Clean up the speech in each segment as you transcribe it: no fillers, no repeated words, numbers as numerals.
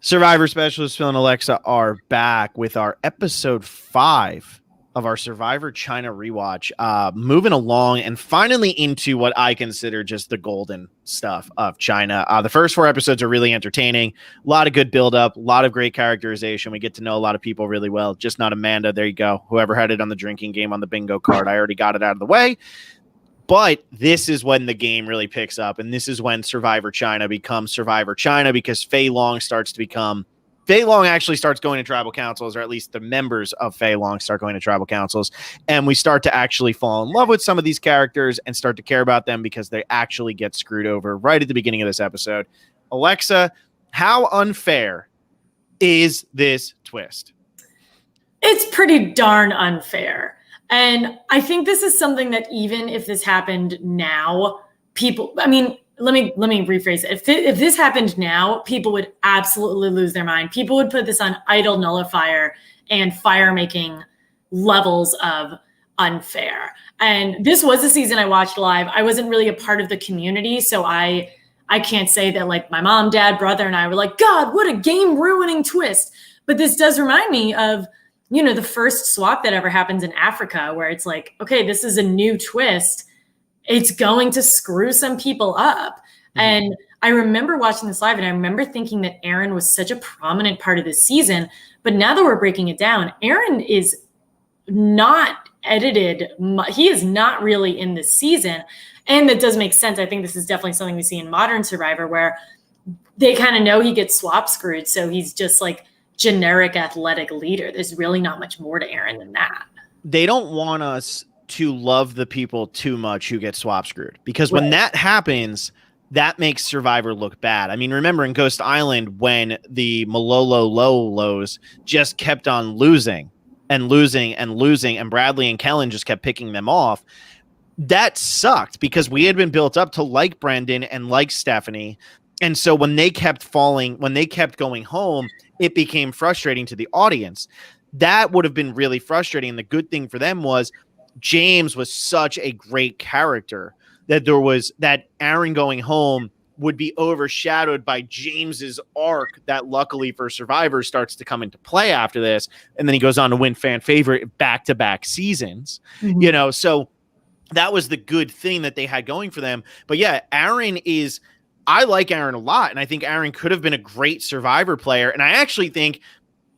Survivor Specialist Phil and Alexa are back with our episode 5 of our Survivor China rewatch, moving along and finally into what I consider just the golden stuff of China. The first 4 episodes are really entertaining, a lot of good buildup, a lot of great characterization. We get to know a lot of people really well, just not Amanda. There you go. Whoever had it on the drinking game on the bingo card, I already got it out of the way. But this is when the game really picks up, and this is when Survivor China becomes Survivor China, because Fei Long actually starts going to tribal councils, or at least the members of Fei Long start going to tribal councils, and we start to actually fall in love with some of these characters and start to care about them because they actually get screwed over right at the beginning of this episode. Alexa, how unfair is this twist? It's pretty darn unfair. And I think this is something that even if this happened now, let me rephrase it. If this happened now, people would absolutely lose their mind. People would put this on idol nullifier and fire making levels of unfair. And this was a season I watched live. I wasn't really a part of the community, so I can't say that like my mom, dad, brother, and I were like, God, what a game ruining twist. But this does remind me of, the first swap that ever happens in Africa, where it's like, okay, this is a new twist. It's going to screw some people up. Mm-hmm. And I remember watching this live, and I remember thinking that Aaron was such a prominent part of this season. But now that we're breaking it down, Aaron is not edited. He is not really in this season. And that does make sense. I think this is definitely something we see in modern Survivor, where they kind of know he gets swap screwed. So he's just like generic athletic leader. There's really not much more to Aaron than that. They don't want us to love the people too much who get swap screwed, because when that happens, that makes Survivor look bad. I mean, remember in Ghost Island when the Malolo Lolos just kept on losing and losing and losing, and Bradley and Kellen just kept picking them off. That sucked because we had been built up to like Brendan and like Stephanie. And so when they kept falling, when they kept going home, it became frustrating to the audience. That would have been really frustrating. And the good thing for them was James was such a great character that Aaron going home would be overshadowed by James's arc that luckily for Survivor starts to come into play after this. And then he goes on to win fan favorite back-to-back seasons, so that was the good thing that they had going for them. But yeah, I like Aaron a lot, and I think Aaron could have been a great Survivor player. And I actually think,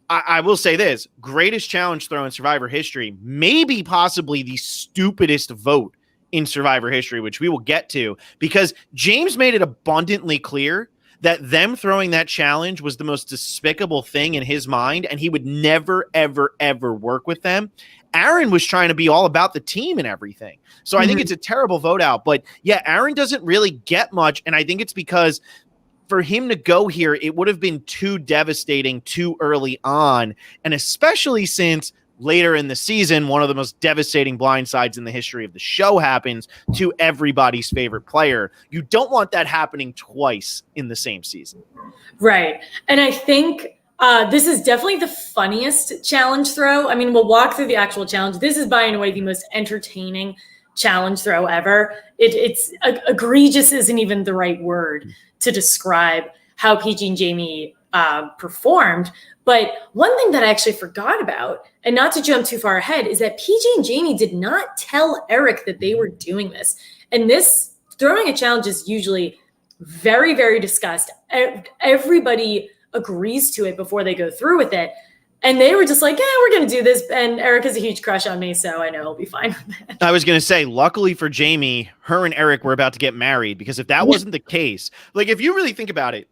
I will say this, greatest challenge throw in Survivor history, maybe possibly the stupidest vote in Survivor history, which we will get to, because James made it abundantly clear that them throwing that challenge was the most despicable thing in his mind, and he would never, ever, ever work with them. Aaron was trying to be all about the team and everything. So I think it's a terrible vote out. But yeah, Aaron doesn't really get much. And I think it's because for him to go here, it would have been too devastating too early on. And especially since later in the season, one of the most devastating blindsides in the history of the show happens to everybody's favorite player. You don't want that happening twice in the same season. Right. And I think this is definitely the funniest challenge throw. I mean, we'll walk through the actual challenge. This is by and away the most entertaining challenge throw ever. It's egregious isn't even the right word to describe how PG and Jamie performed. But one thing that I actually forgot about, and not to jump too far ahead, is that PG and Jamie did not tell Eric that they were doing this. And this throwing a challenge is usually very, very discussed. Everybody agrees to it before they go through with it. And they were just like, yeah, we're going to do this. And Eric has a huge crush on me, so I know he'll be fine with it. I was going to say, luckily for Jamie, her and Eric were about to get married, because if that wasn't the case, like if you really think about it,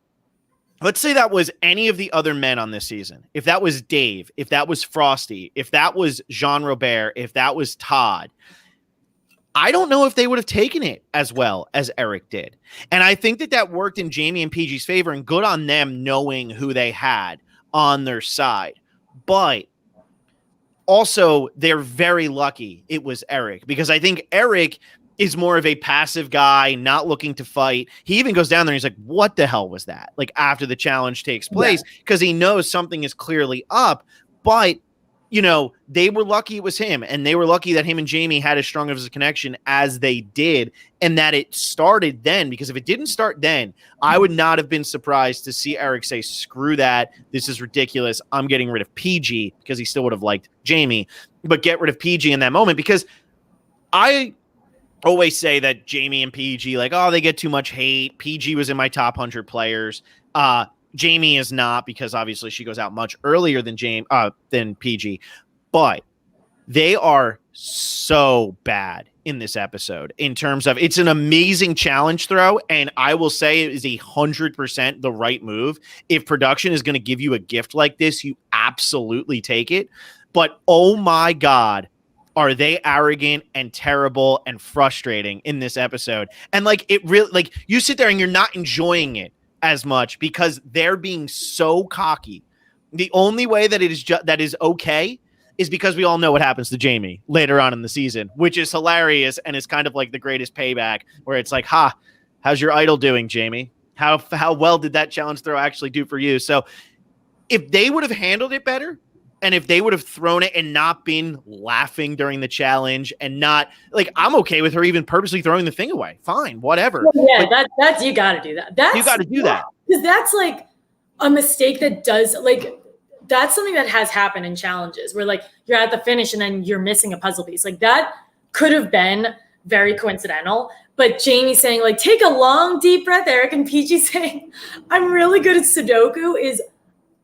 let's say that was any of the other men on this season. If that was Dave, if that was Frosty, if that was Jean Robert, if that was Todd, I don't know if they would have taken it as well as Eric did. And I think that worked in Jamie and PG's favor, and good on them knowing who they had on their side. But also, they're very lucky it was Eric, because I think Eric is more of a passive guy, not looking to fight. He even goes down there and he's like, what the hell was that? Like after the challenge takes place, because he knows something is clearly up. But they were lucky it was him, and they were lucky that him and Jamie had as strong of a connection as they did, and that it started then, because if it didn't start then, I would not have been surprised to see Eric say, screw that, this is ridiculous, I'm getting rid of PG, because he still would have liked Jamie, but get rid of PG in that moment, because I always say that Jamie and PG, like, oh, they get too much hate. PG was in my top 100 players. Jamie is not, because obviously she goes out much earlier than PG, but they are so bad in this episode in terms of, it's an amazing challenge throw. And I will say it is 100% the right move. If production is going to give you a gift like this, you absolutely take it. But oh my God, are they arrogant and terrible and frustrating in this episode. And like, it really, like, you sit there and you're not enjoying it as much because they're being so cocky. The only way that it is that is okay is because we all know what happens to Jamie later on in the season, which is hilarious and is kind of like the greatest payback, where it's like, how's your idol doing, Jamie? How well did that challenge throw actually do for you? So if they would have handled it better, and if they would have thrown it and not been laughing during the challenge and not, like, I'm okay with her even purposely throwing the thing away. Fine, whatever. Well, yeah, that's you got to do that. You got to do that. Because that's like a mistake that does, like, that's something that has happened in challenges where, like, you're at the finish and then you're missing a puzzle piece. Like, that could have been very coincidental. But Jamie saying, like, take a long, deep breath, Eric, and PG saying, I'm really good at Sudoku is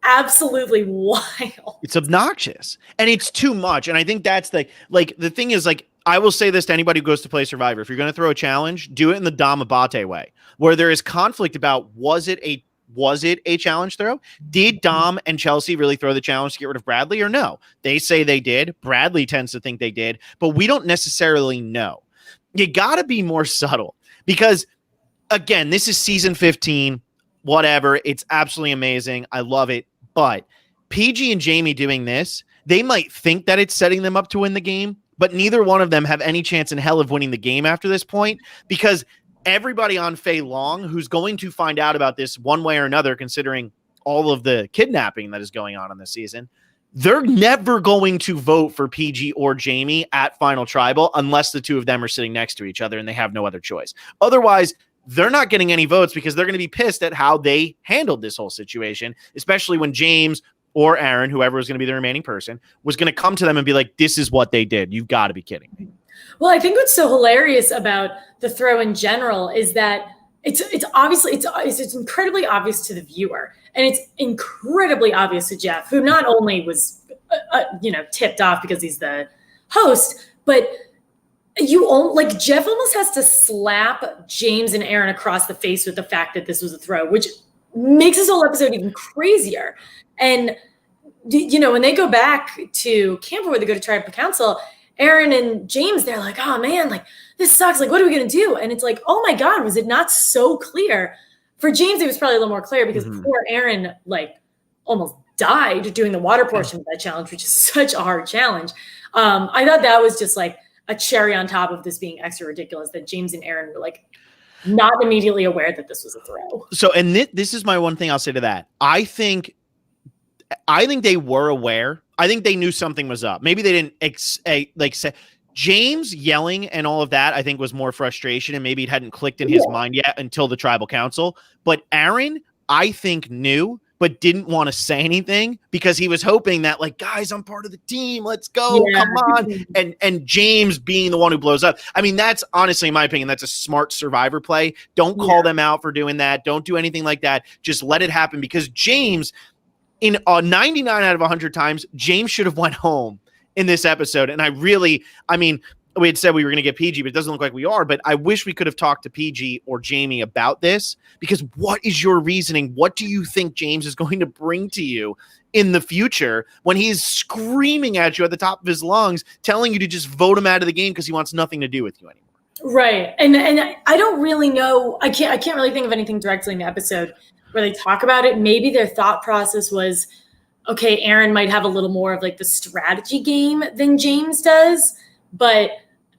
absolutely wild. It's obnoxious and it's too much. And I think that's the thing is, like, I will say this to anybody who goes to play Survivor. If you're going to throw a challenge, do it in the Dom Abate way, where there is conflict about, was it a challenge throw? Did Dom and Chelsea really throw the challenge to get rid of Bradley, or no? They say they did. Bradley tends to think they did, but we don't necessarily know. You got to be more subtle, because again, this is season 15. Whatever. It's absolutely amazing. I love it. But PG and Jamie doing this, they might think that it's setting them up to win the game, but neither one of them have any chance in hell of winning the game after this point, because everybody on Fei Long who's going to find out about this one way or another, considering all of the kidnapping that is going on in this season, they're never going to vote for PG or Jamie at Final Tribal unless the two of them are sitting next to each other and they have no other choice. Otherwise, they're not getting any votes because they're going to be pissed at how they handled this whole situation, especially when James or Aaron, whoever was going to be the remaining person, was going to come to them and be like, this is what they did. You've got to be kidding me. Well, I think what's so hilarious about the throw in general is that it's obviously it's incredibly obvious to the viewer, and it's incredibly obvious to Jeff, who not only was tipped off because he's the host, but Jeff almost has to slap James and Aaron across the face with the fact that this was a throw, which makes this whole episode even crazier. And, when they go back to Camper, where they go to tribal council, Aaron and James, they're like, oh man, like, this sucks. Like, what are we going to do? And it's like, oh my God, was it not so clear? For James, it was probably a little more clear because poor Aaron, like, almost died doing the water portion of that challenge, which is such a hard challenge. I thought that was just like a cherry on top of this being extra ridiculous, that James and Aaron were like not immediately aware that this was a throw. So, and this is my one thing I'll say to that. I think they were aware. I think they knew something was up. Maybe they didn't say James yelling and all of that, I think was more frustration, and maybe it hadn't clicked in his mind yet until the tribal council. But Aaron, I think, knew, but didn't want to say anything because he was hoping that, like, guys, I'm part of the team. Let's go. Yeah. Come on. And James being the one who blows up. I mean, that's honestly, in my opinion, that's a smart Survivor play. Don't call them out for doing that. Don't do anything like that. Just let it happen, because James, in 99 out of 100 times, James should have went home in this episode. And we had said we were going to get PG, but it doesn't look like we are. But I wish we could have talked to PG or Jamie about this, because what is your reasoning? What do you think James is going to bring to you in the future when he's screaming at you at the top of his lungs, telling you to just vote him out of the game because he wants nothing to do with you anymore? Right. And I don't really know. I can't really think of anything directly in the episode where they talk about it. Maybe their thought process was, okay, Aaron might have a little more of like the strategy game than James does, but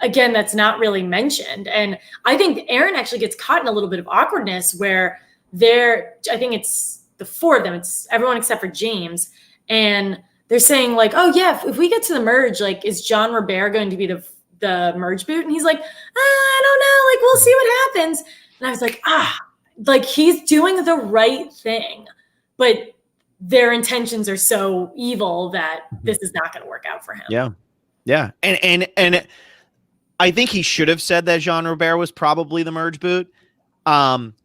again, that's not really mentioned. And I think Aaron actually gets caught in a little bit of awkwardness where I think it's the four of them, it's everyone except for James, and they're saying like, oh yeah, if we get to the merge, like, is John Robert going to be the merge boot? And he's like, I don't know, like, we'll see what happens. And I was like, like, he's doing the right thing, but their intentions are so evil that this is not going to work out for him. Yeah. And I think he should have said that Jean Robert was probably the merge boot.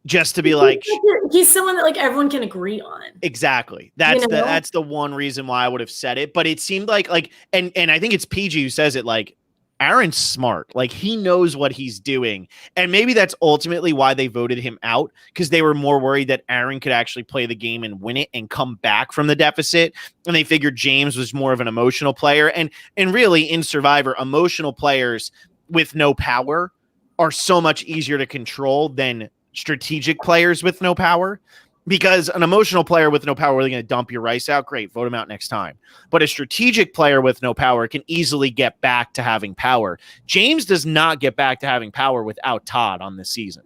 Just to be like, he's someone that like everyone can agree on. Exactly. That's the one reason why I would have said it. But it seemed like and I think it's PG who says it, like, Aaron's smart. Like, he knows what he's doing. And maybe that's ultimately why they voted him out, because they were more worried that Aaron could actually play the game and win it and come back from the deficit. And they figured James was more of an emotional player. And really, in Survivor, emotional players with no power are so much easier to control than strategic players with no power. Because an emotional player with no power, really going to dump your rice out. Great, vote him out next time. But a strategic player with no power can easily get back to having power. James does not get back to having power without Todd on this season.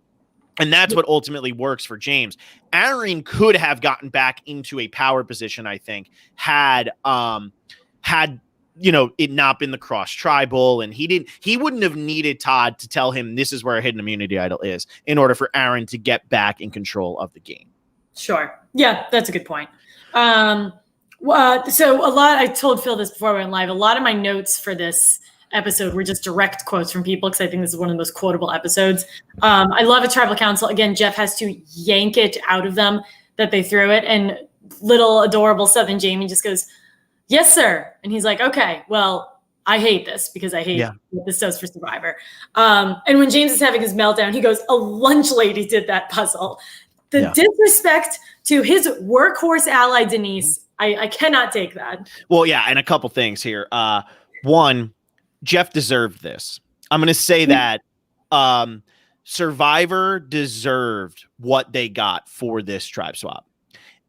And that's what ultimately works for James. Aaron could have gotten back into a power position, I think, had it not been the cross tribal, and he wouldn't have needed Todd to tell him this is where a hidden immunity idol is in order for Aaron to get back in control of the game. Sure. Yeah, that's a good point. So I told Phil this before we went live, a lot of my notes for this episode were just direct quotes from people, because I think this is one of the most quotable episodes. I love a tribal council. Again, Jeff has to yank it out of them that they threw it. And little adorable Southern Jamie just goes, yes, sir. And he's like, okay, well, I hate this because I hate what this does for Survivor. And when James is having his meltdown, he goes, a lunch lady did that puzzle. The disrespect to his workhorse ally, Denise, I cannot take that. Well, yeah, and a couple things here. One, Jeff deserved this. I'm going to say that Survivor deserved what they got for this tribe swap.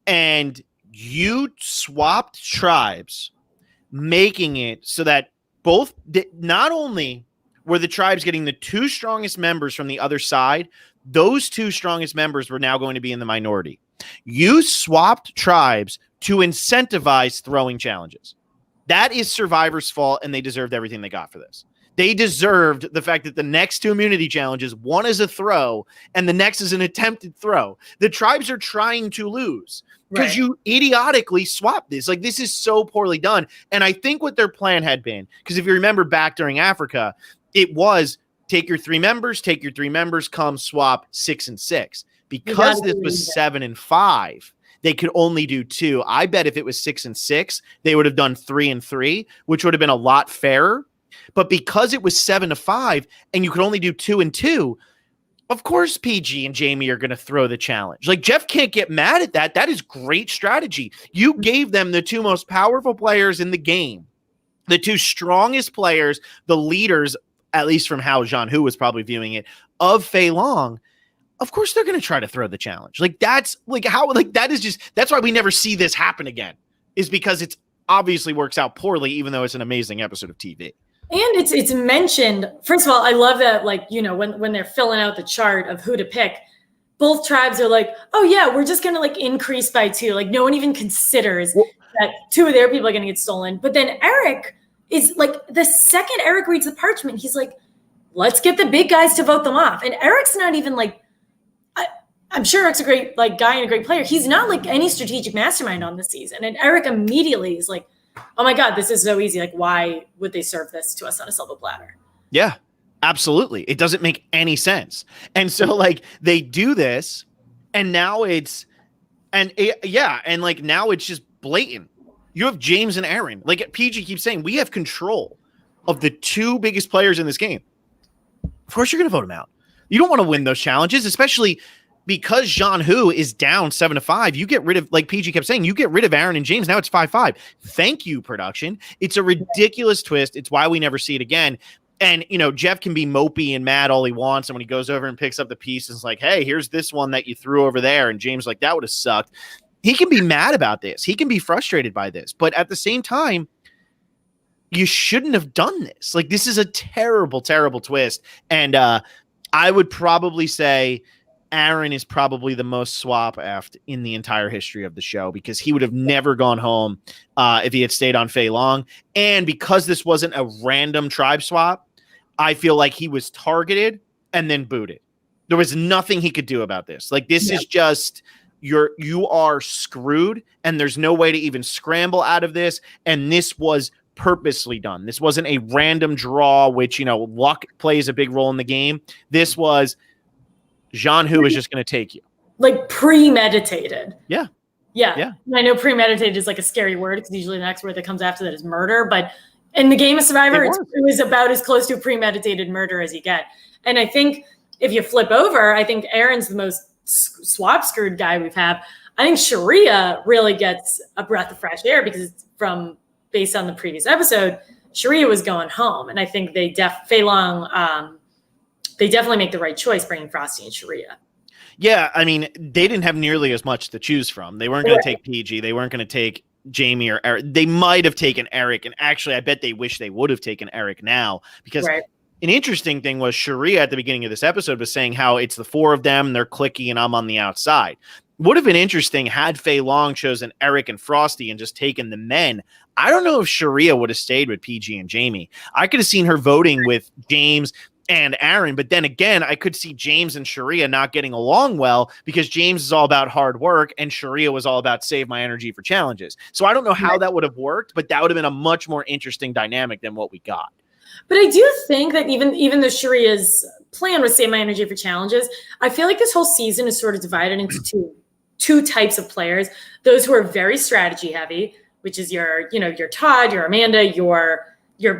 And you swapped tribes, making it so that not only were the tribes getting the two strongest members from the other side, those two strongest members were now going to be in the minority. You swapped tribes to incentivize throwing challenges. That is Survivor's fault, and they deserved everything they got for this. They deserved the fact that the next two immunity challenges, one is a throw, and the next is an attempted throw. The tribes are trying to lose because you idiotically swapped this. Like, this is so poorly done. And I think what their plan had been, because if you remember back during Africa, it was take your three members, come swap 6 and 6. Because this was 7 and 5, they could only do 2. I bet if it was 6 and 6, they would have done 3 and 3, which would have been a lot fairer. But because it was 7 to 5 and you could only do 2 and 2, of course PG and Jamie are going to throw the challenge. Like, Jeff can't get mad at that. That is great strategy. You gave them the two most powerful players in the game, the two strongest players, the leaders, at least from how Jean Hu was probably viewing it, of Fei Long. Of course they're going to try to throw the challenge. Like, that's like how, like, that is just, that's why we never see this happen again, is because it's obviously works out poorly, even though it's an amazing episode of TV. And it's mentioned, first of all, I love that, like, you know, when they're filling out the chart of who to pick, both tribes are like, oh yeah, we're just going to like increase by 2. Like, no one even considers that 2 of their people are going to get stolen. But then Eric is like, the second Eric reads the parchment, he's like, let's get the big guys to vote them off. And Eric's not even like, I'm sure Eric's a great like guy and a great player. He's not like any strategic mastermind on this season. And Eric immediately is like, oh my God, this is so easy. Like, why would they serve this to us on a silver platter? Yeah, absolutely. It doesn't make any sense. And so like they do this, and now it's, and like now it's just blatant. You have James and Aaron. Like PG keeps saying, we have control of the 2 biggest players in this game. Of course you're going to vote them out. You don't want to win those challenges, especially because Jean Hu is down 7 to 5. You get rid of, like PG kept saying, you get rid of Aaron and James. Now it's 5-5. Thank you, production. It's a ridiculous twist. It's why we never see it again. And, you know, Jeff can be mopey and mad all he wants. And when he goes over and picks up the piece, it's like, hey, here's this one that you threw over there. And James like, that would have sucked. He can be mad about this. He can be frustrated by this. But at the same time, you shouldn't have done this. Like, this is a terrible, terrible twist. And I would probably say Aaron is probably the most swap-effed in the entire history of the show because he would have never gone home if he had stayed on Fei Long. And because this wasn't a random tribe swap, I feel like he was targeted and then booted. There was nothing he could do about this. Like, this is just you are screwed, and there's no way to even scramble out of this. And this was purposely done. This wasn't a random draw, which, luck plays a big role in the game. This was Jean Hu is just going to take you. Like premeditated. Yeah. I know premeditated is like a scary word because usually the next word that comes after that is murder. But in the game of Survivor, it was about as close to a premeditated murder as you get. And I think if you flip over, I think Aaron's the most swap screwed guy we've had. I think Sharia really gets a breath of fresh air because it's based on the previous episode, Sharia was going home. And I think Fei Long, they definitely make the right choice bringing Frosty and Sharia. Yeah, I mean, they didn't have nearly as much to choose from. They weren't going to take PG. They weren't going to take Jamie or Eric. They might have taken Eric, and actually, I bet they wish they would have taken Eric now because an interesting thing was Sharia at the beginning of this episode was saying how it's the four of them, they're clicky, and I'm on the outside. Would have been interesting had Fei Long chosen Eric and Frosty and just taken the men. I don't know if Sharia would have stayed with PG and Jamie. I could have seen her voting with James and Aaron, but then again, I could see James and Sharia not getting along well because James is all about hard work and Sharia was all about save my energy for challenges. So I don't know how that would have worked, but that would have been a much more interesting dynamic than what we got. But I do think that even though Sharia's plan was save my energy for challenges, I feel like this whole season is sort of divided into two types of players. Those who are very strategy heavy, which is your Todd, your Amanda, your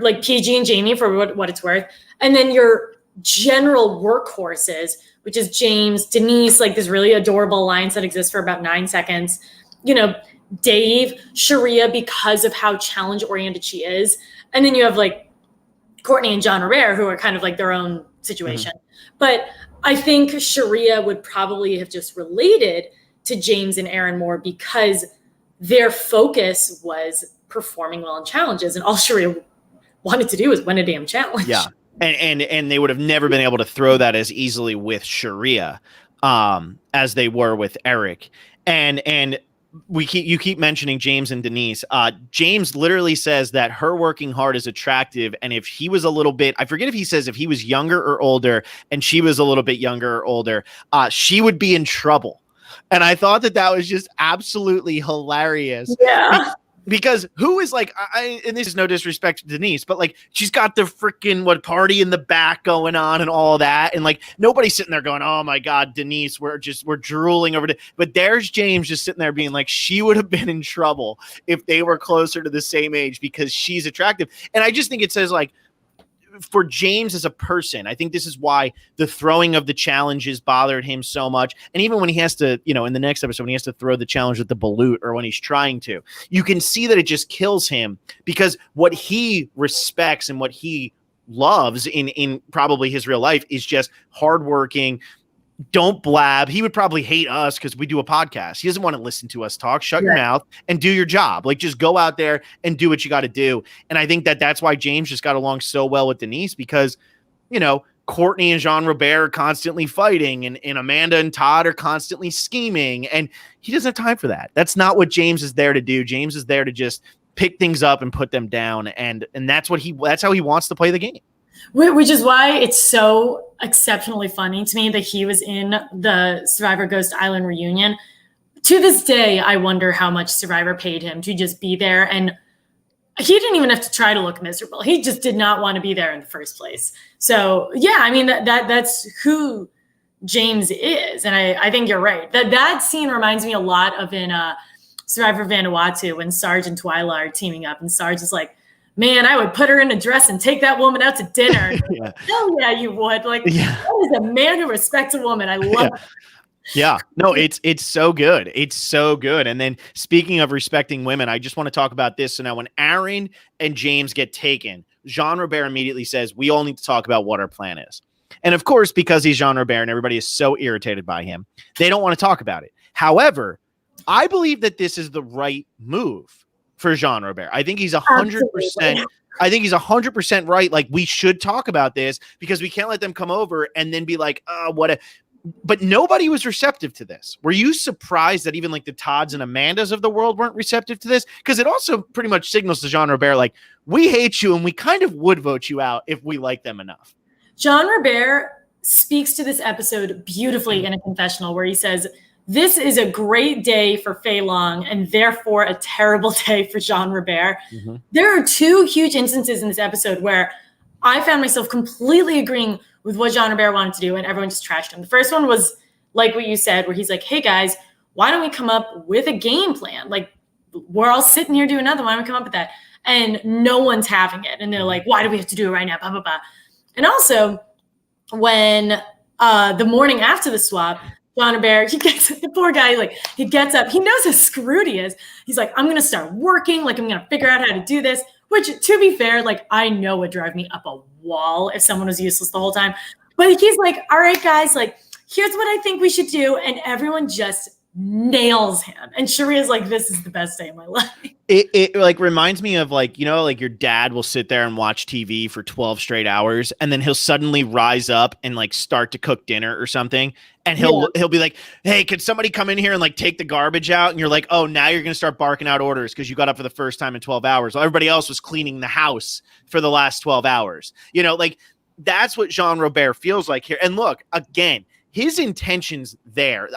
like PG and Jamie for what it's worth. And then your general workhorses, which is James, Denise, like this really adorable alliance that exists for about 9 seconds. Dave, Sharia, because of how challenge oriented she is. And then you have like Courtney and John Robert, who are kind of like their own situation. Mm-hmm. But I think Sharia would probably have just related to James and Aaron more because their focus was performing well in challenges. And all Sharia wanted to do was win a damn challenge. Yeah. And they would have never been able to throw that as easily with Sharia as they were with Eric. And you keep mentioning James and Denise. James literally says that her working hard is attractive. And if he was a little bit, I forget if he says if he was younger or older and she was a little bit younger or older, she would be in trouble. And I thought that was just absolutely hilarious. Yeah. Because who is like, and this is no disrespect to Denise, but like she's got the freaking party in the back going on and all that. And like nobody's sitting there going, oh my God, Denise, we're drooling over it. But there's James just sitting there being like, she would have been in trouble if they were closer to the same age because she's attractive. And I just think it says like, for James as a person, I think this is why the throwing of the challenges bothered him so much. And even when he has to, in the next episode, when he has to throw the challenge with the balut or when he's trying to, you can see that it just kills him because what he respects and what he loves in probably his real life is just hardworking. Don't blab. He would probably hate us because we do a podcast. He doesn't want to listen to us talk. Shut your mouth and do your job. Like just go out there and do what you got to do. And I think that's why James just got along so well with Denise because, Courtney and Jean Robert are constantly fighting and Amanda and Todd are constantly scheming. And he doesn't have time for that. That's not what James is there to do. James is there to just pick things up and put them down. And that's how he wants to play the game. Which is why it's so exceptionally funny to me that he was in the Survivor Ghost Island reunion. To this day, I wonder how much Survivor paid him to just be there. And he didn't even have to try to look miserable. He just did not want to be there in the first place. So, yeah, I mean, that's who James is. And I think you're right. That scene reminds me a lot of in Survivor Vanuatu when Sarge and Twyla are teaming up. And Sarge is like, man, I would put her in a dress and take that woman out to dinner. Yeah. Hell yeah, you would. Like, that is a man who respects a woman. I love it. Yeah, no, it's so good. It's so good. And then speaking of respecting women, I just want to talk about this. So now when Aaron and James get taken, Jean Robert immediately says, we all need to talk about what our plan is. And of course, because he's Jean Robert and everybody is so irritated by him, they don't want to talk about it. However, I believe that this is the right move for Jean Robert. I think he's 100%. I think he's 100% right. Like we should talk about this because we can't let them come over and then be like, what But nobody was receptive to this. Were you surprised that even like the Todds and Amandas of the world weren't receptive to this? Because it also pretty much signals to Jean Robert, like, we hate you and we kind of would vote you out if we like them enough. Jean Robert speaks to this episode beautifully in a confessional where he says, this is a great day for Fei Long and therefore a terrible day for Jean Robert. Mm-hmm. There are two huge instances in this episode where I found myself completely agreeing with what Jean Robert wanted to do, and everyone just trashed him. The first one was like what you said, where he's like, hey guys, why don't we come up with a game plan? Like, we're all sitting here doing nothing. Why don't we come up with that? And no one's having it. And they're like, why do we have to do it right now? Blah, blah, blah. And also, when the morning after the swap, Jean Robert, the poor guy, like, he gets up. He knows how screwed he is. He's like, I'm going to start working. Like, I'm going to figure out how to do this. Which, to be fair, like, I know would drive me up a wall if someone was useless the whole time. But he's like, all right, guys, like, here's what I think we should do. And everyone just nails him. And Sharia's like, this is the best day of my life. It like reminds me of like, you know, like your dad will sit there and watch TV for 12 straight hours. And then he'll suddenly rise up and like start to cook dinner or something. And he'll be like, hey, could somebody come in here and like take the garbage out? And you're like, oh, now you're going to start barking out orders because you got up for the first time in 12 hours. Well, everybody else was cleaning the house for the last 12 hours. You know, like that's what Jean Robert feels like here. And look, again, his intentions there.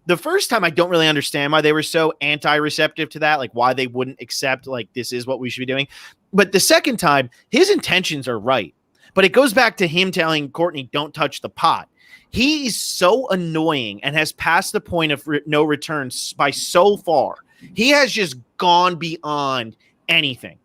The first time I don't really understand why they were so anti-receptive to that, like why they wouldn't accept like this is what we should be doing. But the second time, his intentions are right. But it goes back to him telling Courtney, don't touch the pot. He is so annoying and has passed the point of no return by so far. He has just gone beyond anything.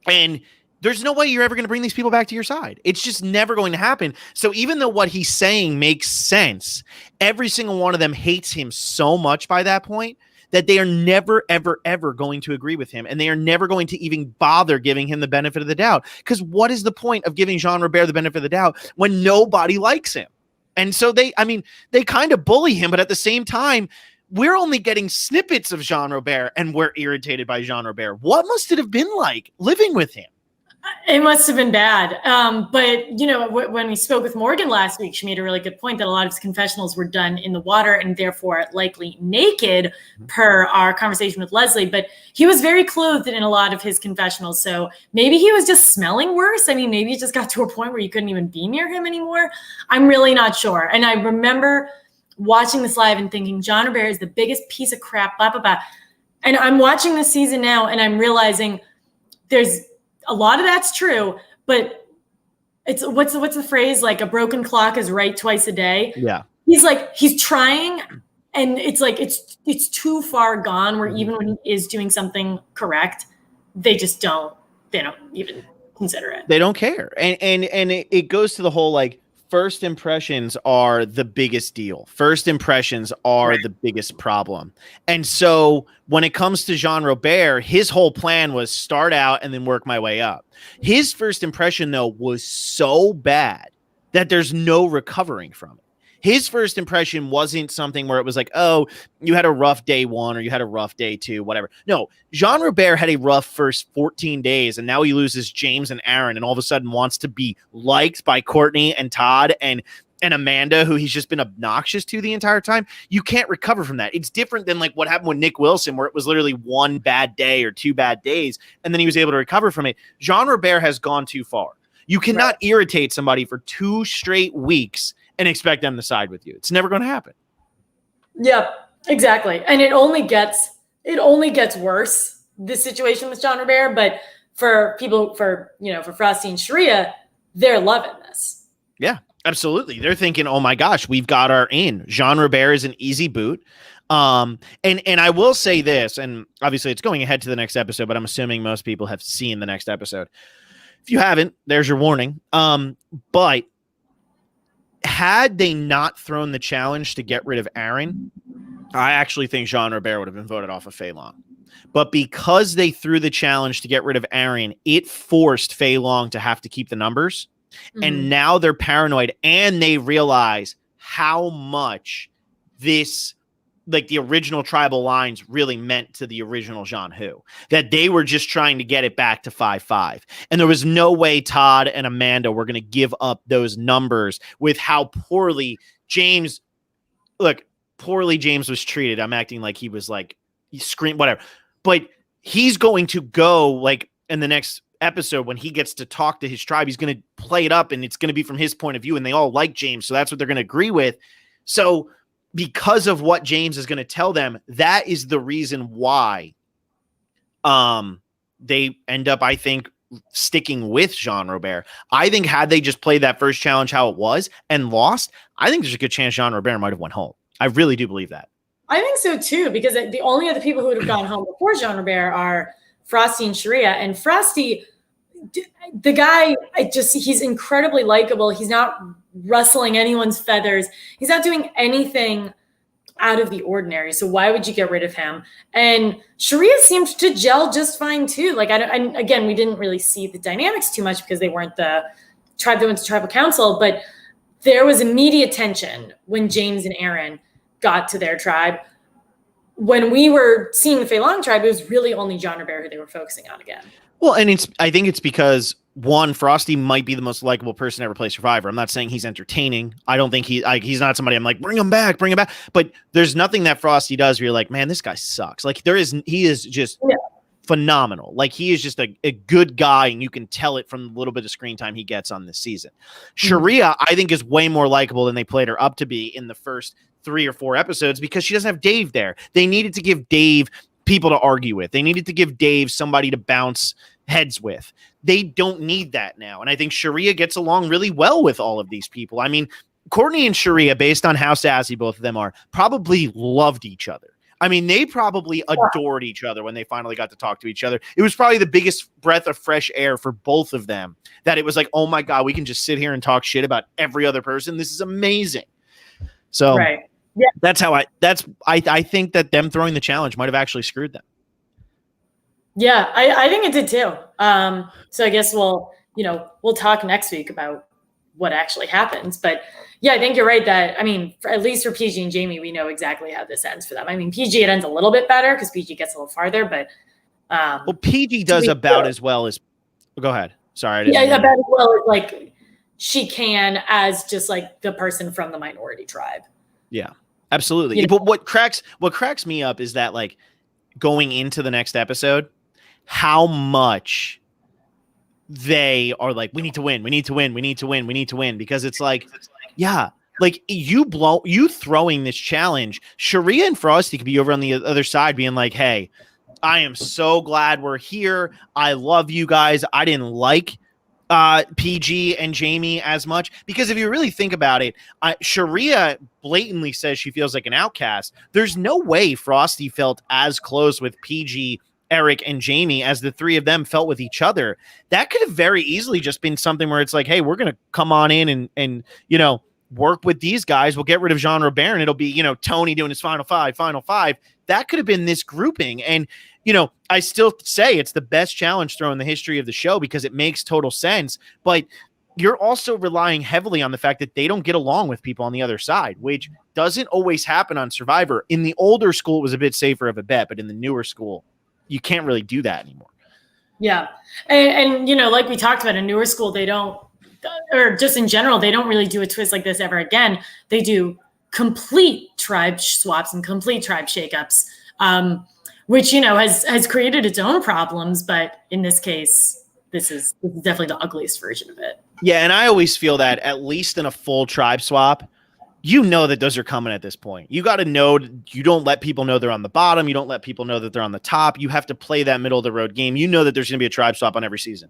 And there's no way you're ever going to bring these people back to your side. It's just never going to happen. So even though what he's saying makes sense, every single one of them hates him so much by that point that they are never, ever, ever going to agree with him. And they are never going to even bother giving him the benefit of the doubt. Because what is the point of giving Jean Robert the benefit of the doubt when nobody likes him? And so they kind of bully him, but at the same time, we're only getting snippets of Jean Robert and we're irritated by Jean Robert. What must it have been like living with him? It must have been bad. But, you know, when we spoke with Morgan last week, she made a really good point that a lot of his confessionals were done in the water and therefore likely naked per our conversation with Leslie. But he was very clothed in a lot of his confessionals. So maybe he was just smelling worse. I mean, maybe it just got to a point where you couldn't even be near him anymore. I'm really not sure. And I remember watching this live and thinking Jean Robert is the biggest piece of crap, blah, blah, blah. And I'm watching this season now and I'm realizing there's a lot of that's true, but it's what's the phrase? Like a broken clock is right twice a day. Yeah. He's trying and it's like, it's too far gone where even when he is doing something correct, they don't even consider it. They don't care. And it goes to the whole, like, first impressions are the biggest deal. First impressions are the biggest problem. And so when it comes to Jean Robert, his whole plan was start out and then work my way up. His first impression, though, was so bad that there's no recovering from it. His first impression wasn't something where it was like, oh, you had a rough day one or you had a rough day two, whatever. No, Jean Robert had a rough first 14 days, and now he loses James and Aaron and all of a sudden wants to be liked by Courtney and Todd and Amanda, who he's just been obnoxious to the entire time. You can't recover from that. It's different than like what happened with Nick Wilson, where it was literally one bad day or 2 bad days, and then he was able to recover from it. Jean Robert has gone too far. You cannot irritate somebody for 2 straight weeks and expect them to side with you. It's never going to happen. Yep, exactly. And it only gets worse, this situation with Jean Robert. But for people, for Frosty and Sharia, they're loving this. Yeah, absolutely. They're thinking, oh my gosh, we've got our in. Jean Robert is an easy boot. And I will say this, and obviously it's going ahead to the next episode, but I'm assuming most people have seen the next episode. If you haven't, there's your warning. But had they not thrown the challenge to get rid of Aaron, I actually think Jean Robert would have been voted off of Fei Long. But because they threw the challenge to get rid of Aaron, it forced Fei Long to have to keep the numbers. Mm-hmm. And now they're paranoid and they realize how much this, like the original tribal lines really meant to the original Jean Hu, that they were just trying to get it back to 5-5. And there was no way Todd and Amanda were going to give up those numbers with how poorly James look, poorly James was treated. I'm acting like he was like, he screamed, whatever. But he's going to go like in the next episode when he gets to talk to his tribe, he's going to play it up and it's going to be from his point of view. And they all like James. So that's what they're going to agree with. So because of what James is going to tell them, that is the reason why they end up, I think, sticking with Jean Robert. I think had they just played that first challenge how it was and lost, I think there's a good chance Jean Robert might have went home. I really do believe that. I think so too, because the only other people who would have gone home before Jean Robert are Frosty and Sharia. And Frosty, the guy, he's incredibly likable. He's not rustling anyone's feathers. He's not doing anything out of the ordinary. So why would you get rid of him? And Sharia seemed to gel just fine too. Like, again, we didn't really see the dynamics too much because they weren't the tribe that went to tribal council, but there was immediate tension when James and Aaron got to their tribe. When we were seeing the Fei Long tribe, it was really only Jean Robert who they were focusing on again. Well, and I think it's because one, Frosty might be the most likable person to ever play Survivor. I'm not saying he's entertaining. I don't think he's not somebody I'm like, bring him back. But there's nothing that Frosty does where you're like, man, this guy sucks. Like he is just phenomenal. Like he is just a good guy, and you can tell it from the little bit of screen time he gets on this season. Sharia, I think, is way more likable than they played her up to be in the first 3 or 4 episodes because she doesn't have Dave there. They needed to give Dave people to argue with. They needed to give Dave somebody to bounce heads with. They don't need that now. And I think Sharia gets along really well with all of these people. I mean, Courtney and Sharia, based on how sassy both of them are, probably loved each other. I mean, they probably adored each other when they finally got to talk to each other. It was probably the biggest breath of fresh air for both of them, that it was like, oh my God, we can just sit here and talk shit about every other person. This is amazing. So yeah, I think that them throwing the challenge might have actually screwed them. Yeah, I think it did too. So I guess we'll talk next week about what actually happens. But yeah, I think you're right that, I mean, at least for PG and Jamie, we know exactly how this ends for them. I mean, PG, it ends a little bit better because PG gets a little farther, but well, PG does about as well as, go ahead. Sorry. About as well as like she can as just like the person from the minority tribe. Yeah, absolutely. But what cracks me up is that, like, going into the next episode, how much they are like, we need to win, because it's like, yeah, like you throwing this challenge, Sharia and Frosty could be over on the other side being like, hey, I am so glad we're here. I love you guys. I didn't like PG and Jamie as much, because if you really think about it, Sharia blatantly says she feels like an outcast. There's no way Frosty felt as close with PG, Eric, and Jamie as the three of them felt with each other. That could have very easily just been something where it's like, hey, we're going to come on in and work with these guys. We'll get rid of Jean Robert and it'll be, Tony doing his final five. That could have been this grouping. And, I still say it's the best challenge throw in the history of the show because it makes total sense. But you're also relying heavily on the fact that they don't get along with people on the other side, which doesn't always happen on Survivor. In the older school, it was a bit safer of a bet, but in the newer school, you can't really do that anymore. Yeah. And like we talked about, in newer school, they don't, or just in general, they don't really do a twist like this ever again. They do complete tribe swaps and complete tribe shakeups, which, has created its own problems. But in this case, this is definitely the ugliest version of it. Yeah. And I always feel that at least in a full tribe swap, that those are coming at this point. You got to know, you don't let people know they're on the bottom. You don't let people know that they're on the top. You have to play that middle of the road game. You know that there's going to be a tribe swap on every season.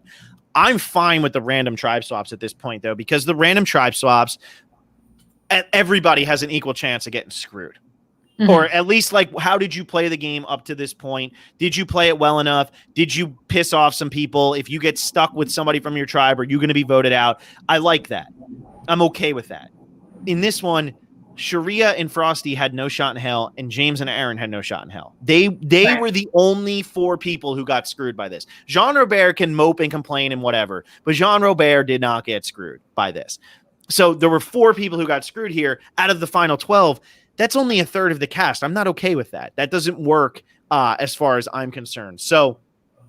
I'm fine with the random tribe swaps at this point, though, because the random tribe swaps, everybody has an equal chance of getting screwed. Mm-hmm. Or at least, like, how did you play the game up to this point? Did you play it well enough? Did you piss off some people? If you get stuck with somebody from your tribe, are you going to be voted out? I like that. I'm okay with that. In this one, Sharia and Frosty had no shot in hell, and James and Aaron had no shot in hell. They were the only 4 people who got screwed by this. Jean Robert can mope and complain and whatever, but Jean Robert did not get screwed by this. So there were 4 people who got screwed here out of the final 12. That's only a third of the cast. I'm not okay with that. That doesn't work as far as I'm concerned. So,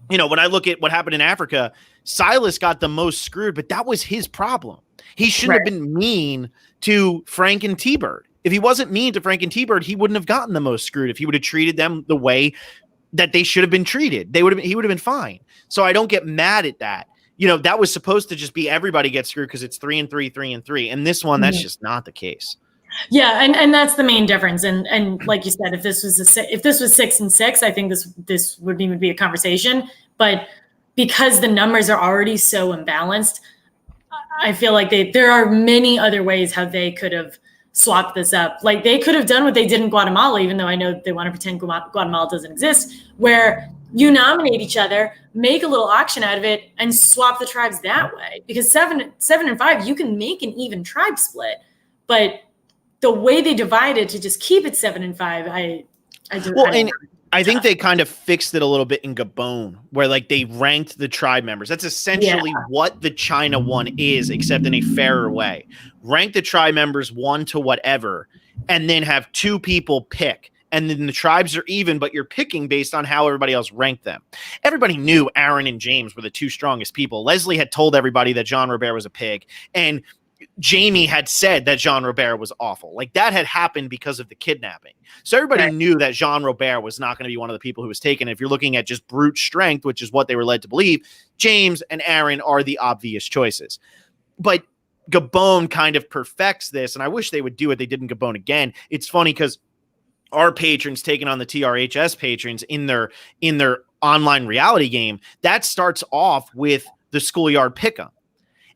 when I look at what happened in Africa, Silas got the most screwed, but that was his problem. He shouldn't have been mean to Frank and T-Bird. If he wasn't mean to Frank and T-Bird, he wouldn't have gotten the most screwed. If he would have treated them the way that they should have been treated, he would have been fine. So I don't get mad at that. That was supposed to just be everybody gets screwed because it's 3-3, 3-3. And this one, that's just not the case. Yeah, and that's the main difference. And like you said, if this was 6-6, I think this wouldn't even be a conversation. But because the numbers are already so imbalanced, I feel like there are many other ways how they could have swapped this up. Like they could have done what they did in Guatemala, even though I know they want to pretend Guatemala doesn't exist, where you nominate each other, make a little auction out of it, and swap the tribes that way. Because 7-5, you can make an even tribe split, but the way they divided to just keep it 7-5, I think they kind of fixed it a little bit in Gabon, where like they ranked the tribe members. That's essentially what the China one is, except in a fairer way. Rank the tribe members 1 to whatever, and then have 2 people pick. And then the tribes are even, but you're picking based on how everybody else ranked them. Everybody knew Aaron and James were the 2 strongest people. Leslie had told everybody that Jean Robert was a pig, and Jamie had said that Jean Robert was awful. Like that had happened because of the kidnapping. So everybody knew that Jean Robert was not going to be one of the people who was taken. If you're looking at just brute strength, which is what they were led to believe, James and Aaron are the obvious choices. But Gabon kind of perfects this, and I wish they would do what they did in Gabon again. It's funny because our patrons taking on the TRHS patrons in their online reality game, that starts off with the schoolyard pick'em.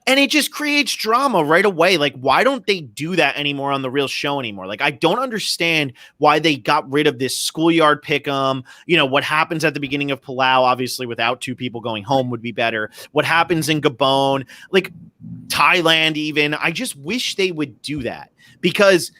And it just creates drama right away. Like, why don't they do that anymore on the real show anymore? Like, I don't understand why they got rid of this schoolyard pick'em. What happens at the beginning of Palau, obviously, without 2 people going home would be better. What happens in Gabon, like Thailand even. I just wish they would do that because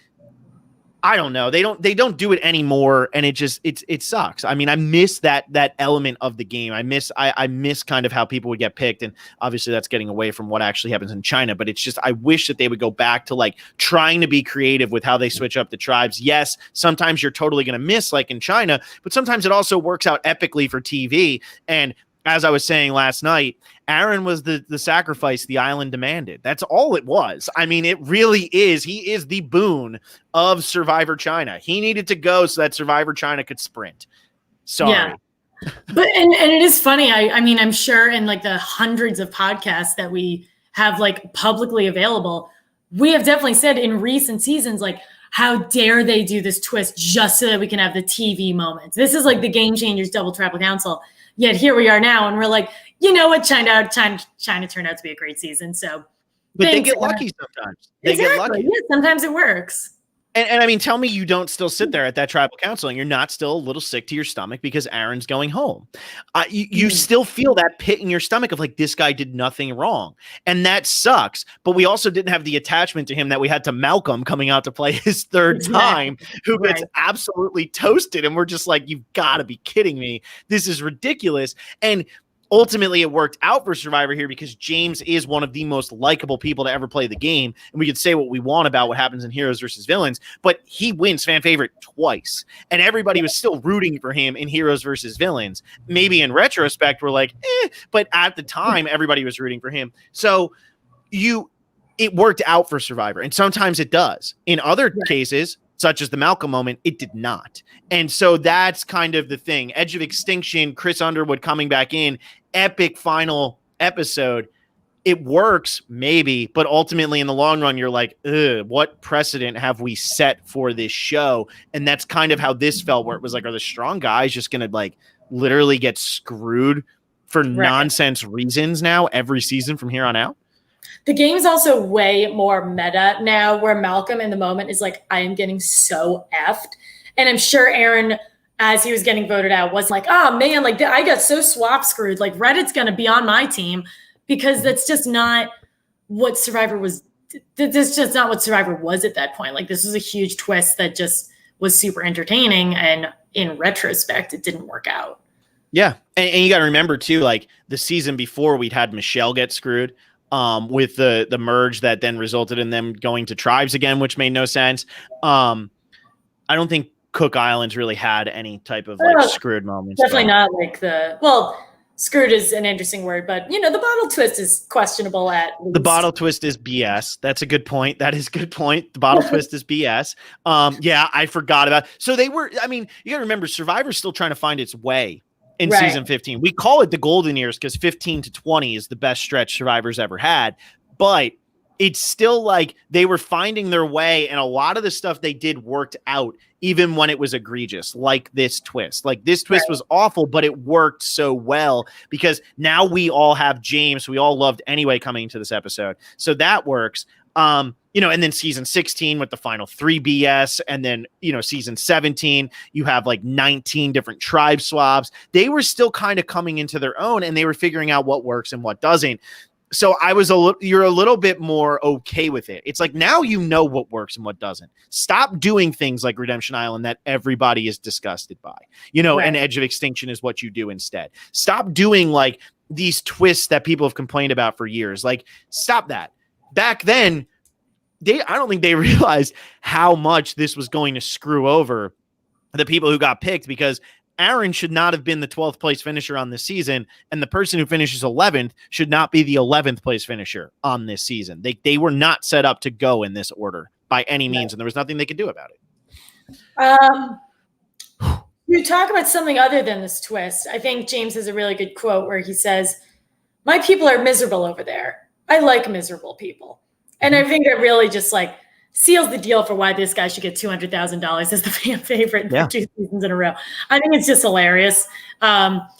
I don't know. They don't do it anymore, and it sucks. I mean, I miss that element of the game. I miss kind of how people would get picked, and obviously that's getting away from what actually happens in China. But it's just I wish that they would go back to like trying to be creative with how they switch up the tribes. Yes, sometimes you're totally going to miss like in China, but sometimes it also works out epically for TV. And as I was saying last night, Aaron was the sacrifice the island demanded. That's all it was. I mean, it really is. He is the boon of Survivor China. He needed to go so that Survivor China could sprint. Sorry. Yeah. But and it is funny. I mean, I'm sure in like the hundreds of podcasts that we have like publicly available, we have definitely said in recent seasons, like, how dare they do this twist just so that we can have the TV moments? This is like the Game Changers Double Tribal Council. Yet here we are now, and we're like, you know what? China turned out to be a great season. So, but they get lucky sometimes. They get lucky. Yeah, sometimes it works. And I mean, tell me you don't still sit there at that tribal council and you're not still a little sick to your stomach because Aaron's going home. You still feel that pit in your stomach of like, this guy did nothing wrong. And that sucks. But we also didn't have the attachment to him that we had to Malcolm coming out to play his 3rd time, who gets absolutely toasted. And we're just like, you've got to be kidding me. This is ridiculous. And ultimately, it worked out for Survivor here because James is one of the most likable people to ever play the game. And we could say what we want about what happens in Heroes versus Villains, but he wins fan favorite twice. And everybody was still rooting for him in Heroes versus Villains. Maybe in retrospect, we're like, but at the time, everybody was rooting for him. So it worked out for Survivor. And sometimes it does. In other cases, such as the Malcolm moment, it did not. And so that's kind of the thing. Edge of Extinction, Chris Underwood coming back in, epic final episode. It works, maybe, but ultimately in the long run, you're like, what precedent have we set for this show? And that's kind of how this felt, where it was like, are the strong guys just going to like literally get screwed for nonsense reasons now every season from here on out? The game's also way more meta now, where Malcolm in the moment is like, I am getting so effed. And I'm sure Aaron, as he was getting voted out, was like, oh man, like I got so swap screwed. Like Reddit's going to be on my team, because that's just not what Survivor was. That's just not what Survivor was at that point. Like this was a huge twist that just was super entertaining. And in retrospect, it didn't work out. Yeah. And you got to remember too, like the season before, we'd had Michelle get screwed with the merge that then resulted in them going to tribes again, which made no sense. I don't think Cook Islands really had any type of like screwed moments. Definitely not like Screwed is an interesting word, but the bottle twist is questionable at least. The bottle twist is BS. That's a good point. That is a good point. The bottle twist is BS. Yeah, I forgot about it. So they were, I mean, you gotta remember Survivor's still trying to find its way in season 15. We call it the golden years because 15 to 20 is the best stretch Survivor's ever had, but it's still like they were finding their way, and a lot of the stuff they did worked out even when it was egregious, like this twist. Like this twist was awful, but it worked so well because now we all have James, we all loved anyway coming into this episode. So that works. And then season 16 with the final 3 BS, and then, season 17, you have like 19 different tribe swaps. They were still kind of coming into their own, and they were figuring out what works and what doesn't. So you're a little bit more okay with it. It's like now you know what works and what doesn't. Stop doing things like Redemption Island that everybody is disgusted by. And Edge of Extinction is what you do instead. Stop doing like these twists that people have complained about for years. Like, stop that. Back then, I don't think they realized how much this was going to screw over the people who got picked, because Aaron should not have been the 12th place finisher on this season, and the person who finishes 11th should not be the 11th place finisher on this season. They were not set up to go in this order by any means, and there was nothing they could do about it. You talk about something other than this twist. I think James has a really good quote where he says, "My people are miserable over there. I like miserable people." And I think it really just like seals the deal for why this guy should get $200,000 as the fan favorite for 2 seasons in a row. I think it's just hilarious,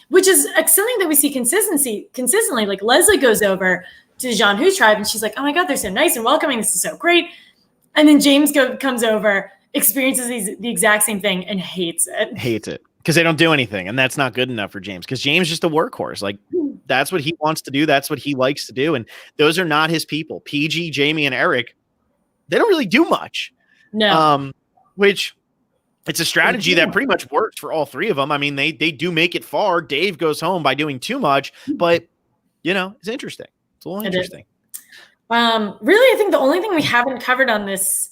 which is something that we see consistently. Like Leslie goes over to the Jean Hu tribe and she's like, "Oh my God, they're so nice and welcoming. This is so great." And then James comes over, experiences the exact same thing and hates it. Hates it because they don't do anything. And that's not good enough for James, because James is just a workhorse. Like that's what he wants to do. That's what he likes to do. And those are not his people. PG, Jamie, and Eric, they don't really do much. No. Which it's a strategy that pretty much works for all 3 of them. I mean, they do make it far. Dave goes home by doing too much, but it's interesting. It's a little interesting. Really, I think the only thing we haven't covered on this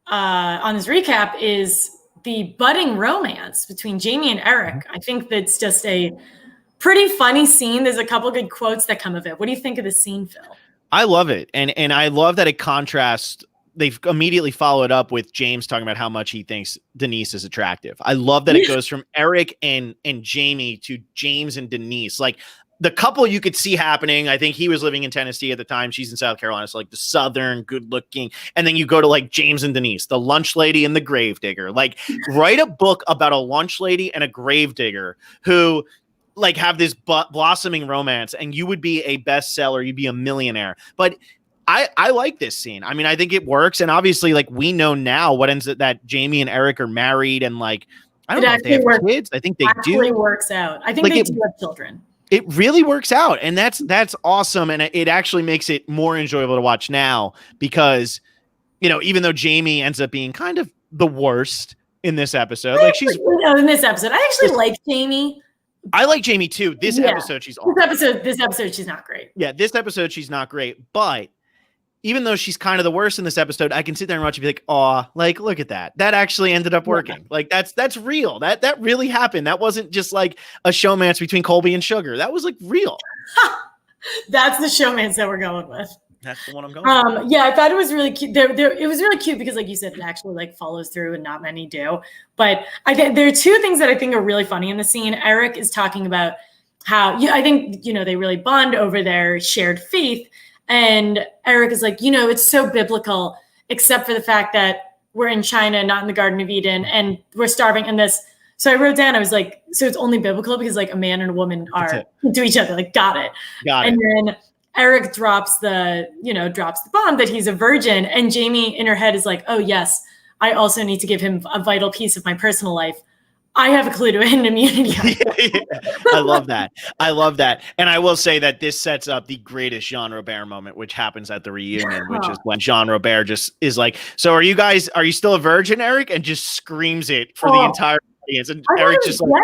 recap is the budding romance between Jamie and Eric. I think that's just a pretty funny scene. There's a couple good quotes that come of it. What do you think of the scene, Phil? I love it. And I love that it contrasts. They've immediately followed up with James talking about how much he thinks Denise is attractive. I love that it goes from Eric and Jamie to James and Denise. Like the couple you could see happening. I think he was living in Tennessee at the time. She's in South Carolina. So like the Southern good looking. And then you go to like James and Denise, the lunch lady and the grave digger. Like write a book about a lunch lady and a grave digger who like have this blossoming romance, and you would be a bestseller. You'd be a millionaire. But I like this scene. I mean, I think it works. And obviously like we know now what ends up that Jamie and Eric are married, and like, I don't know if they have kids. I think they do. It works out. I think they do have children. It really works out. And that's awesome. And it actually makes it more enjoyable to watch now because, even though Jamie ends up being kind of the worst in this episode, like she's in this episode, I actually like Jamie. I like Jamie too. This episode, she's awesome. This episode, she's not great. Yeah, this episode, she's not great. But even though she's kind of the worst in this episode, I can sit there and watch and be like, "Oh, like look at that. That actually ended up working. Yeah. Like that's real. That really happened. That wasn't just like a showmance between Colby and Sugar. That was like real." That's the showmance that we're going with. That's the one I'm going with. Yeah, I thought it was really cute. It was really cute because, like you said, it actually like follows through, and not many do. But I think there are 2 things that I think are really funny in the scene. Eric is talking about how I think they really bond over their shared faith, and Eric is like, it's so biblical, except for the fact that we're in China, not in the Garden of Eden, and we're starving in this. So I wrote down, I was like, so it's only biblical because like a man and a woman are to each other. Like, got it. And then Eric drops the bomb that he's a virgin, and Jamie in her head is like, "Oh yes, I also need to give him a vital piece of my personal life. I have a clue to an immunity." I love that. And I will say that this sets up the greatest Jean Robert moment, which happens at the reunion, which is when Jean Robert just is like, "So are you still a virgin, Eric?" And just screams it for the entire audience. And Eric just like,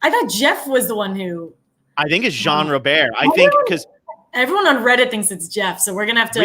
I thought Jeff was the one who. I think it's Jean Robert. I think because everyone on Reddit thinks it's Jeff, so we're gonna have to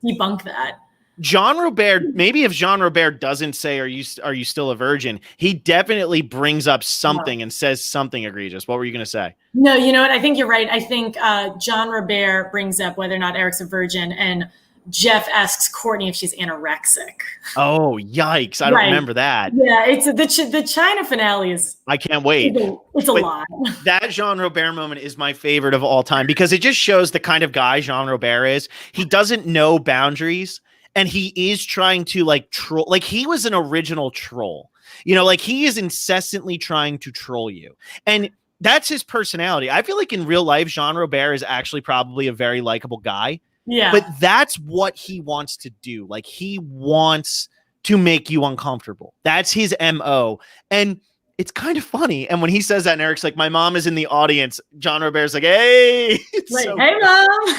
debunk that. John Robert, maybe if Jean Robert doesn't say, are you still a virgin? He definitely brings up something and says something egregious. What were you going to say? No, you know what? I think you're right. I think John Robert brings up whether or not Eric's a virgin, and Jeff asks Courtney if she's anorexic. Oh, yikes. I don't remember that. Yeah, it's the China finale is. I can't wait. It's a lot. That Jean Robert moment is my favorite of all time because it just shows the kind of guy Jean Robert is. He doesn't know boundaries, and he is trying to like troll. Like he was an original troll. You know, like he is incessantly trying to troll you. And that's his personality. I feel like in real life, Jean Robert is actually probably a very likable guy. Yeah. But that's what he wants to do. Like he wants to make you uncomfortable. That's his MO. And it's kind of funny. And when he says that, and Eric's like, my mom is in the audience, John Robert's like, hey. Like, so hey, mom.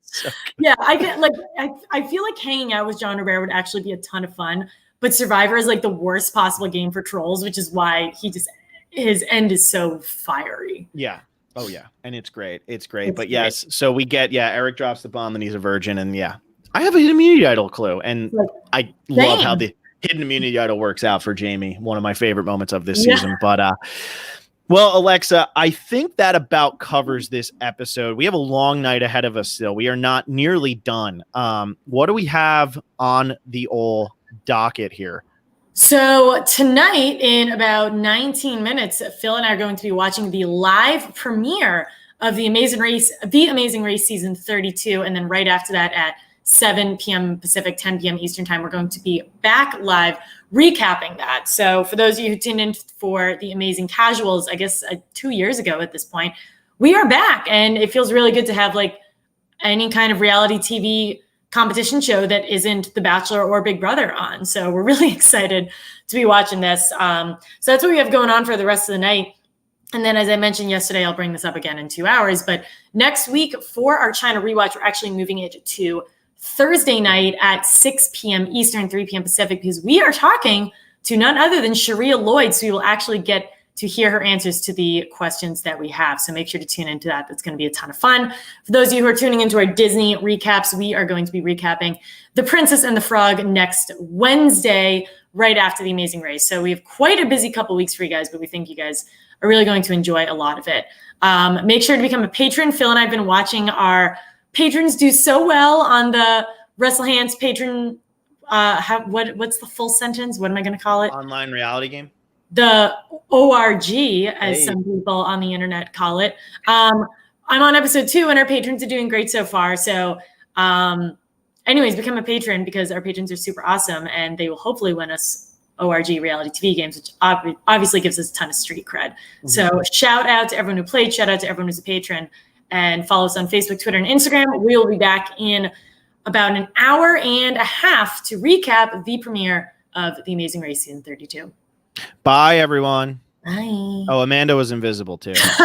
So yeah, I feel like hanging out with John Robert would actually be a ton of fun. But Survivor is like the worst possible game for trolls, which is why his end is so fiery. Yeah. Oh yeah, and it's great. It's great. But yes, so we get Eric drops the bomb, and he's a virgin, and I have a hidden immunity idol clue, and I love how the hidden immunity idol works out for Jamie. One of my favorite moments of this season. But well, Alexa, I think that about covers this episode. We have a long night ahead of us still. We are not nearly done. What do we have on the old docket here? So tonight, in about 19 minutes, Phil and I are going to be watching the live premiere of The Amazing Race Season 32. And then right after that at 7 p.m. Pacific, 10 p.m. Eastern Time, we're going to be back live recapping that. So for those of you who tuned in for The Amazing Casuals, I guess 2 years ago at this point, we are back. And it feels really good to have like any kind of reality TV competition show that isn't The Bachelor or Big Brother on. So we're really excited to be watching this. So that's what we have going on for the rest of the night. And then, as I mentioned yesterday, I'll bring this up again in 2 hours. But next week for our China rewatch, we're actually moving it to Thursday night at 6 p.m. Eastern, 3 p.m. Pacific, because we are talking to none other than Sharia Lloyd. So we will actually get to hear her answers to the questions that we have. So make sure to tune into that. That's going to be a ton of fun. For those of you who are tuning into our Disney recaps, we are going to be recapping The Princess and the Frog next Wednesday, right after The Amazing Race. So we have quite a busy couple weeks for you guys, but we think you guys are really going to enjoy a lot of it. Make sure to become a patron. Phil and I have been watching our patrons do so well on the WrestleHands patron. What's the full sentence? What am I going to call it? Online reality game. The ORG, as some people on the internet call it. I'm on episode 2, and our patrons are doing great so far. So anyways, become a patron because our patrons are super awesome, and they will hopefully win us ORG reality TV games, which obviously gives us a ton of street cred. Mm-hmm. So shout out to everyone who played, shout out to everyone who's a patron, and follow us on Facebook, Twitter, and Instagram. We will be back in about an hour and a half to recap the premiere of The Amazing Race Season 32. Bye, everyone. Bye. Oh, Amanda was invisible too.